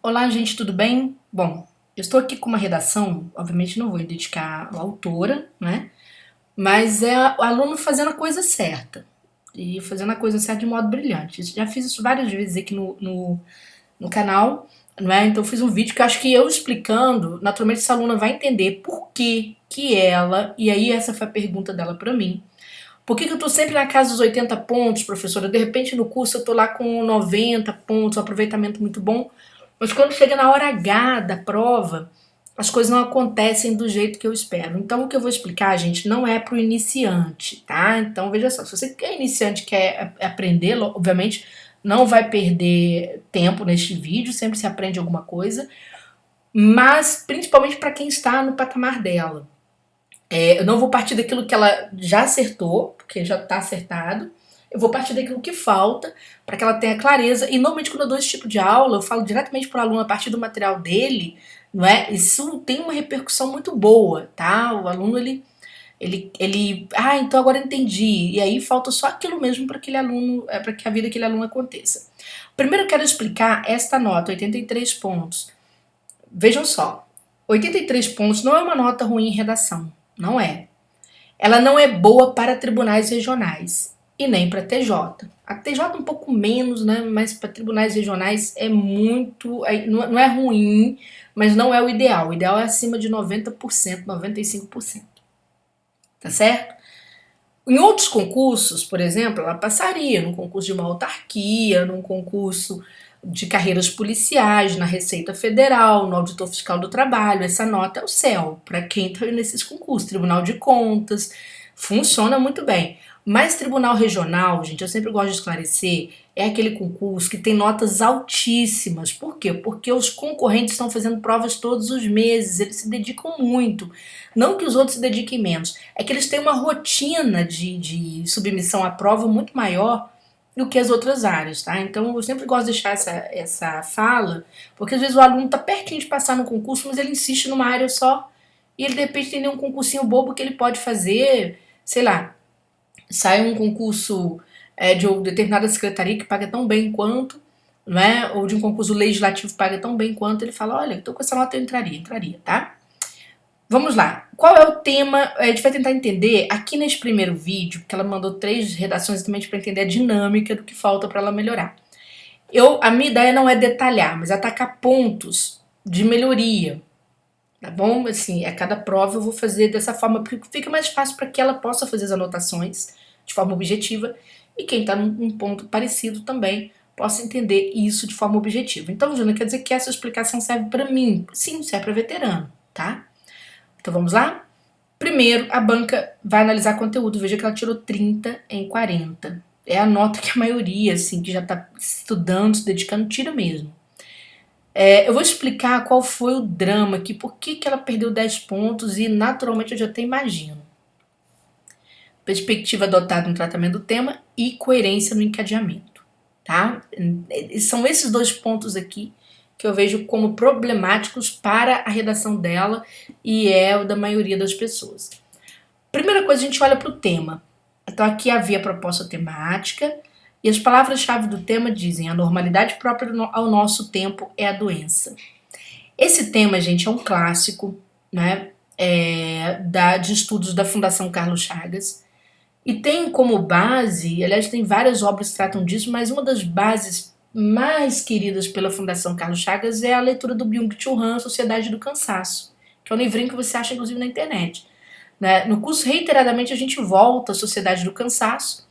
Olá, gente, tudo bem? Bom, eu estou aqui com uma redação, obviamente não vou dedicar à autora, né? Mas é o aluno fazendo a coisa certa. E fazendo a coisa certa de modo brilhante. Já fiz isso várias vezes aqui no canal, não é? Então eu fiz um vídeo que eu acho que eu explicando, naturalmente essa aluna vai entender por que ela, e aí essa foi a pergunta dela para mim. Por que eu tô sempre na casa dos 80 pontos, professora? De repente no curso eu tô lá com 90 pontos, um aproveitamento muito bom, mas quando chega na hora H da prova, as coisas não acontecem do jeito que eu espero. Então o que eu vou explicar, gente, não é pro iniciante, tá? Então veja só, se você é iniciante e quer aprender, obviamente não vai perder tempo neste vídeo, sempre se aprende alguma coisa, mas principalmente para quem está no patamar dela. Eu não vou partir daquilo que ela já acertou, porque já está acertado. Eu vou partir daquilo que falta, para que ela tenha clareza. E normalmente, quando eu dou esse tipo de aula, eu falo diretamente para o aluno a partir do material dele, não é? Isso tem uma repercussão muito boa, tá? O aluno, então agora eu entendi. E aí falta só aquilo mesmo para aquele aluno, para que a vida daquele aluno aconteça. Primeiro eu quero explicar esta nota, 83 pontos. Vejam só, 83 pontos não é uma nota ruim em redação, não é. Ela não é boa para tribunais regionais e nem para TJ. A TJ um pouco menos, né? Mas para tribunais regionais é muito. Não é ruim, mas não é o ideal. O ideal é acima de 90%, 95%. Tá certo? Em outros concursos, por exemplo, ela passaria num concurso de uma autarquia, num concurso de carreiras policiais, na Receita Federal, no Auditor Fiscal do Trabalho. Essa nota é o céu para quem está nesses concursos. Tribunal de Contas, funciona muito bem. Mas tribunal regional, gente, eu sempre gosto de esclarecer, é aquele concurso que tem notas altíssimas. Por quê? Porque os concorrentes estão fazendo provas todos os meses, eles se dedicam muito. Não que os outros se dediquem menos, é que eles têm uma rotina de submissão à prova muito maior do que as outras áreas, tá? Então eu sempre gosto de deixar essa fala, porque às vezes o aluno tá pertinho de passar no concurso, mas ele insiste numa área só, e ele de repente tem um concursinho bobo que ele pode fazer, sei lá, sai um concurso de uma determinada secretaria que paga tão bem quanto, não é? Ou de um concurso legislativo que paga tão bem quanto, ele fala, olha, tô com essa nota eu entraria, tá? Vamos lá. Qual é o tema? A gente vai tentar entender aqui nesse primeiro vídeo, porque ela mandou 3 redações exatamente para entender a dinâmica do que falta para ela melhorar. A minha ideia não é detalhar, mas atacar pontos de melhoria, tá bom? Assim, a cada prova eu vou fazer dessa forma, porque fica mais fácil para que ela possa fazer as anotações de forma objetiva e quem está num ponto parecido também possa entender isso de forma objetiva. Então, Jana, quer dizer que essa explicação serve para mim? Sim, serve para veterano, tá? Então vamos lá? Primeiro, a banca vai analisar conteúdo. Veja que ela tirou 30 em 40. É a nota que a maioria, assim, que já está estudando, se dedicando, tira mesmo. Eu vou explicar qual foi o drama aqui, por que ela perdeu 10 pontos e, naturalmente, eu já até imagino. Perspectiva adotada no tratamento do tema e coerência no encadeamento, tá? São esses 2 pontos aqui que eu vejo como problemáticos para a redação dela e é o da maioria das pessoas. Primeira coisa, a gente olha para o tema. Então, aqui havia a proposta temática e as palavras-chave do tema dizem: a normalidade própria ao nosso tempo é a doença. Esse tema, gente, é um clássico, né, de estudos da Fundação Carlos Chagas e tem como base, aliás, tem várias obras que tratam disso, mas uma das bases mais queridas pela Fundação Carlos Chagas é a leitura do Byung-Chul Han, Sociedade do Cansaço, que é um livrinho que você acha, inclusive, na internet. Né? No curso, reiteradamente, a gente volta à Sociedade do Cansaço.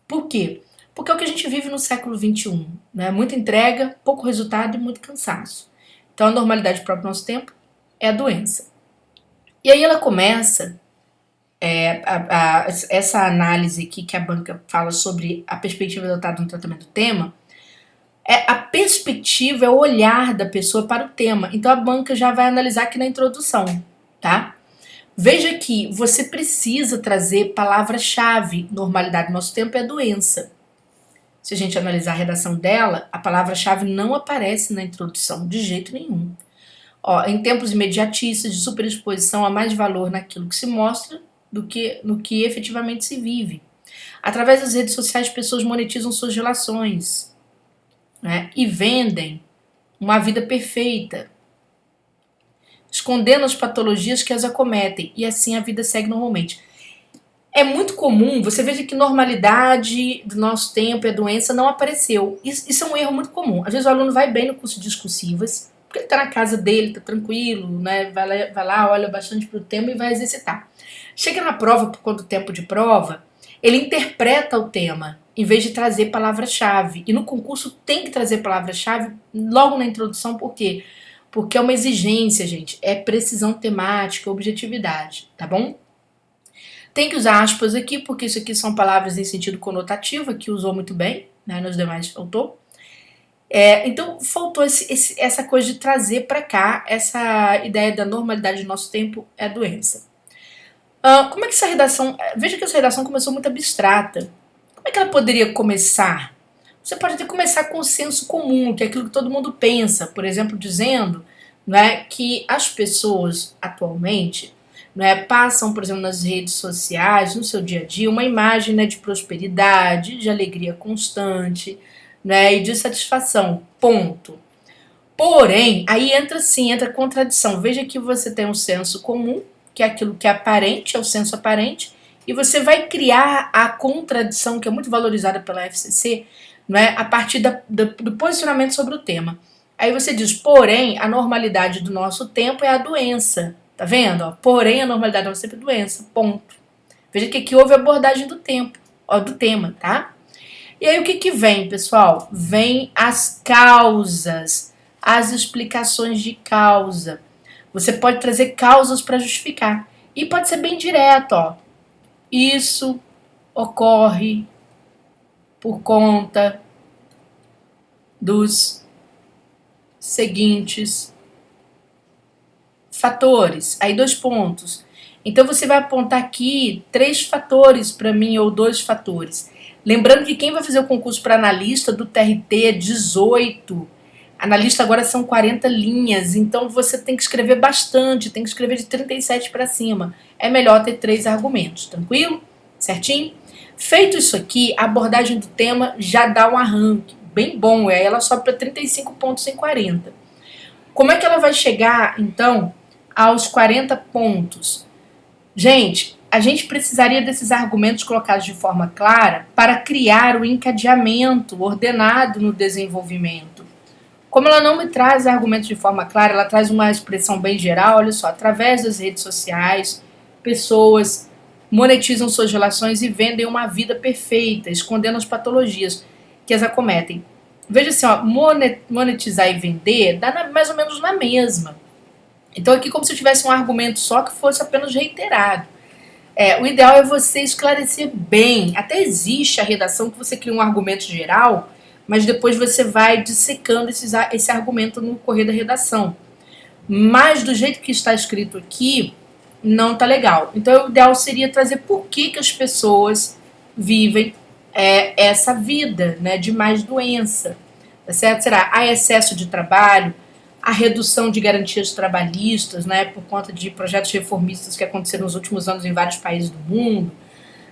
Por quê? Porque é o que a gente vive no século XXI. Né? Muita entrega, pouco resultado e muito cansaço. Então, a normalidade própria do nosso tempo é a doença. E aí ela começa essa análise aqui que a banca fala sobre a perspectiva adotada no tratamento do tema. A perspectiva é o olhar da pessoa para o tema. Então, a banca já vai analisar aqui na introdução, tá? Veja que você precisa trazer palavra-chave. Normalidade do nosso tempo é doença. Se a gente analisar a redação dela, a palavra-chave não aparece na introdução de jeito nenhum. Em tempos imediatistas de superexposição há mais valor naquilo que se mostra do que no que efetivamente se vive. Através das redes sociais, pessoas monetizam suas relações, né, e vendem uma vida perfeita, escondendo as patologias que as acometem, e assim a vida segue normalmente. É muito comum, você veja que normalidade do nosso tempo e a doença não apareceu. Isso é um erro muito comum. Às vezes o aluno vai bem no curso de discursivas, porque ele está na casa dele, está tranquilo, né? Vai lá, olha bastante para o tema e vai exercitar. Chega na prova, por conta do tempo de prova, ele interpreta o tema, em vez de trazer palavra-chave. E no concurso tem que trazer palavra-chave logo na introdução, por quê? Porque é uma exigência, gente. É precisão temática, objetividade, tá bom? Tem que usar aspas aqui, porque isso aqui são palavras em sentido conotativo, que usou muito bem, né? Nos demais faltou. Então, faltou essa coisa de trazer para cá essa ideia da normalidade do nosso tempo é a doença. Como é que essa redação... Veja que essa redação começou muito abstrata. Como é que ela poderia começar? Você pode até começar com o senso comum, que é aquilo que todo mundo pensa. Por exemplo, dizendo, né, que as pessoas atualmente, né, passam, por exemplo, nas redes sociais, no seu dia a dia, uma imagem, né, de prosperidade, de alegria constante, né, e de satisfação. Ponto. Porém, aí entra contradição. Veja que você tem um senso comum, que é aquilo que é aparente, é o senso aparente, e você vai criar a contradição, que é muito valorizada pela FCC, né, a partir do posicionamento sobre o tema. Aí você diz, porém, a normalidade do nosso tempo é a doença. Tá vendo? Ó? Porém, a normalidade do nosso tempo é a doença. Ponto. Veja que aqui houve abordagem do tempo, ó, do tema, tá? E aí o que vem, pessoal? Vem as causas, as explicações de causa. Você pode trazer causas para justificar. E pode ser bem direto, ó. Isso ocorre por conta dos seguintes fatores. Aí 2 pontos. Então você vai apontar aqui 3 fatores para mim ou 2 fatores. Lembrando que quem vai fazer o concurso para analista do TRT é 18. Analista agora são 40 linhas, então você tem que escrever bastante, tem que escrever de 37 para cima. É melhor ter 3 argumentos, tranquilo? Certinho? Feito isso aqui, a abordagem do tema já dá um arranque bem bom, aí ela sobe para 35 pontos em 40. Como é que ela vai chegar, então, aos 40 pontos? Gente, a gente precisaria desses argumentos colocados de forma clara para criar o encadeamento ordenado no desenvolvimento. Como ela não me traz argumentos de forma clara, ela traz uma expressão bem geral, olha só, através das redes sociais, pessoas monetizam suas relações e vendem uma vida perfeita, escondendo as patologias que as acometem. Veja assim, ó, monetizar e vender dá mais ou menos na mesma. Então aqui como se eu tivesse um argumento só que fosse apenas reiterado. O ideal é você esclarecer bem. Até existe a redação que você cria um argumento geral, mas depois você vai dissecando esse argumento no correr da redação. Mas do jeito que está escrito aqui, não está legal. Então o ideal seria trazer por que as pessoas vivem essa vida, né, de mais doença. Tá certo? Será há excesso de trabalho, a redução de garantias trabalhistas, né, por conta de projetos reformistas que aconteceram nos últimos anos em vários países do mundo,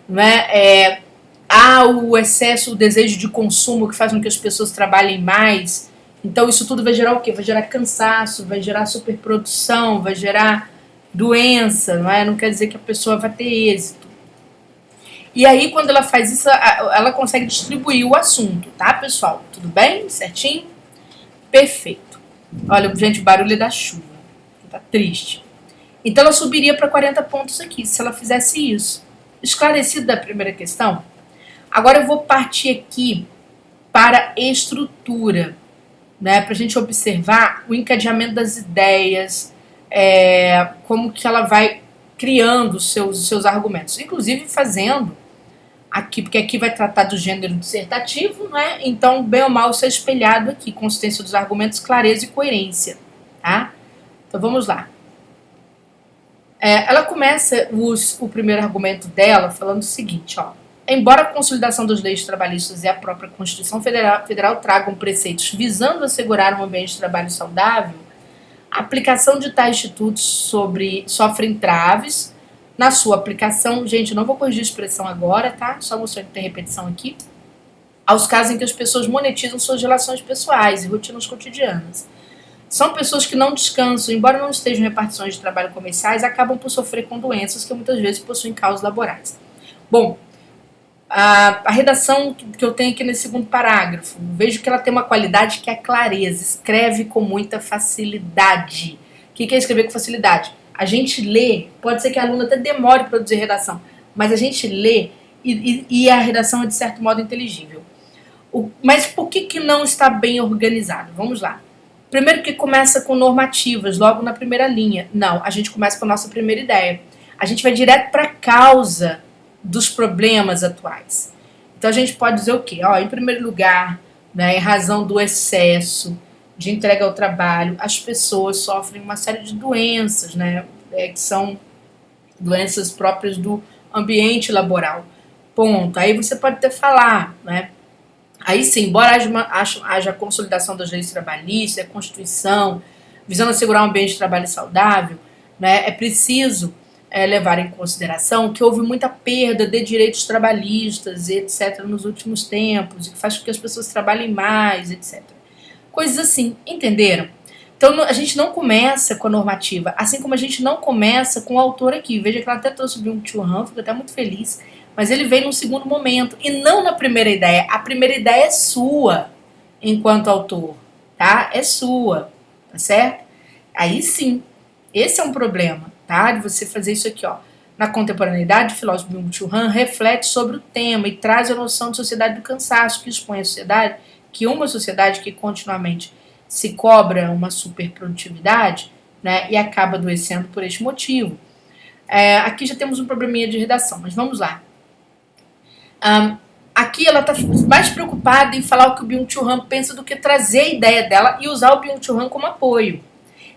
né, há o excesso, o desejo de consumo que faz com que as pessoas trabalhem mais. Então isso tudo vai gerar o quê? Vai gerar cansaço, vai gerar superprodução, vai gerar doença, não é? Não quer dizer que a pessoa vai ter êxito. E aí, quando ela faz isso, ela consegue distribuir o assunto, tá, pessoal? Tudo bem? Certinho? Perfeito. Olha, gente, o barulho é da chuva. Tá triste. Então, ela subiria para 40 pontos aqui, se ela fizesse isso. Esclarecido da primeira questão? Agora eu vou partir aqui para estrutura, né? Para a gente observar o encadeamento das ideias, como que ela vai criando os seus argumentos. Inclusive fazendo aqui, porque aqui vai tratar do gênero dissertativo, né? Então, bem ou mal, isso é espelhado aqui, consistência dos argumentos, clareza e coerência, tá? Então, vamos lá. Ela começa o primeiro argumento dela falando o seguinte, ó. Embora a consolidação das leis trabalhistas e a própria Constituição Federal tragam preceitos visando assegurar um ambiente de trabalho saudável, a aplicação de tais institutos sofre entraves na sua aplicação. Gente, eu não vou corrigir a expressão agora, tá? Só mostrando que tem repetição aqui. aos casos em que as pessoas monetizam suas relações pessoais e rotinas cotidianas. São pessoas que não descansam, embora não estejam em repartições de trabalho comerciais, acabam por sofrer com doenças que muitas vezes possuem causas laborais. Bom, a redação que eu tenho aqui nesse segundo parágrafo, vejo que ela tem uma qualidade que é a clareza, escreve com muita facilidade. O que é escrever com facilidade? A gente lê, pode ser que a aluna até demore para produzir redação, mas a gente lê e a redação é de certo modo inteligível. Mas por que não está bem organizado? Vamos lá. Primeiro que começa com normativas, logo na primeira linha. Não, a gente começa com a nossa primeira ideia. A gente vai direto para a causa dos problemas atuais. Então a gente pode dizer o quê? Em primeiro lugar, né, em razão do excesso de entrega ao trabalho, as pessoas sofrem uma série de doenças, né, que são doenças próprias do ambiente laboral. Ponto. Aí você pode até falar, né? Aí sim, embora haja a consolidação das leis trabalhistas, a Constituição, visando assegurar um ambiente de trabalho saudável, né, é preciso levar em consideração que houve muita perda de direitos trabalhistas, etc., nos últimos tempos, e que faz com que as pessoas trabalhem mais, etc. Coisas assim, entenderam? Então a gente não começa com a normativa, assim como a gente não começa com o autor aqui. Veja que ela até trouxe o Byung-Chul Han, fico até muito feliz, mas ele vem num segundo momento, e não na primeira ideia. A primeira ideia é sua, enquanto autor, tá? É sua, tá certo? Aí sim, esse é um problema, tá? De você fazer isso aqui, ó. Na contemporaneidade, o filósofo Byung-Chul Han reflete sobre o tema e traz a noção de sociedade do cansaço, que expõe a sociedade, que uma sociedade que continuamente se cobra uma superprodutividade, né, e acaba adoecendo por este motivo. Aqui já temos um probleminha de redação, mas vamos lá. Aqui ela está mais preocupada em falar o que o Byung-Chul Han pensa do que trazer a ideia dela e usar o Byung-Chul Han como apoio.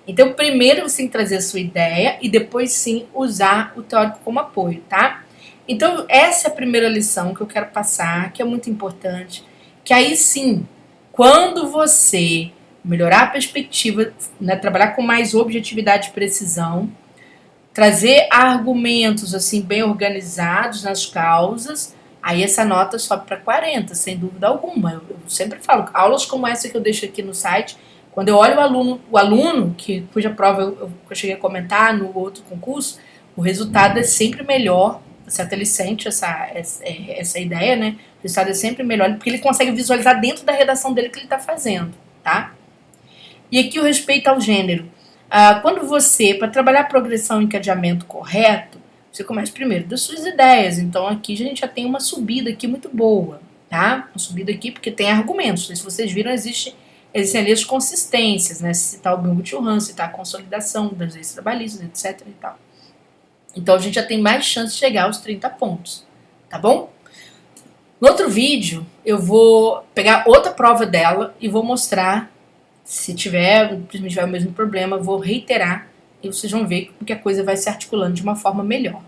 Então, primeiro você tem que trazer a sua ideia e depois sim usar o teórico como apoio, tá? Então, essa é a primeira lição que eu quero passar, que é muito importante, que aí sim, quando você melhorar a perspectiva, né, trabalhar com mais objetividade e precisão, trazer argumentos assim bem organizados nas causas, aí essa nota sobe para 40, sem dúvida alguma. Eu sempre falo, aulas como essa que eu deixo aqui no site, quando eu olho o aluno cuja prova eu cheguei a comentar no outro concurso, o resultado é sempre melhor, você até ele sente essa ideia, né? O resultado é sempre melhor, porque ele consegue visualizar dentro da redação dele o que ele está fazendo, tá? E aqui o respeito ao gênero. Quando você, para trabalhar a progressão e encadeamento correto, você começa primeiro das suas ideias. Então aqui a gente já tem uma subida aqui muito boa, tá? Uma subida aqui porque tem argumentos. Se vocês viram, existem ali as consistências, né? Citar o Byung-Chul Han, citar a consolidação das leis trabalhistas, etc. e tal. Então a gente já tem mais chance de chegar aos 30 pontos, tá bom? No outro vídeo, eu vou pegar outra prova dela e vou mostrar. Se tiver o mesmo problema, eu vou reiterar e vocês vão ver que a coisa vai se articulando de uma forma melhor.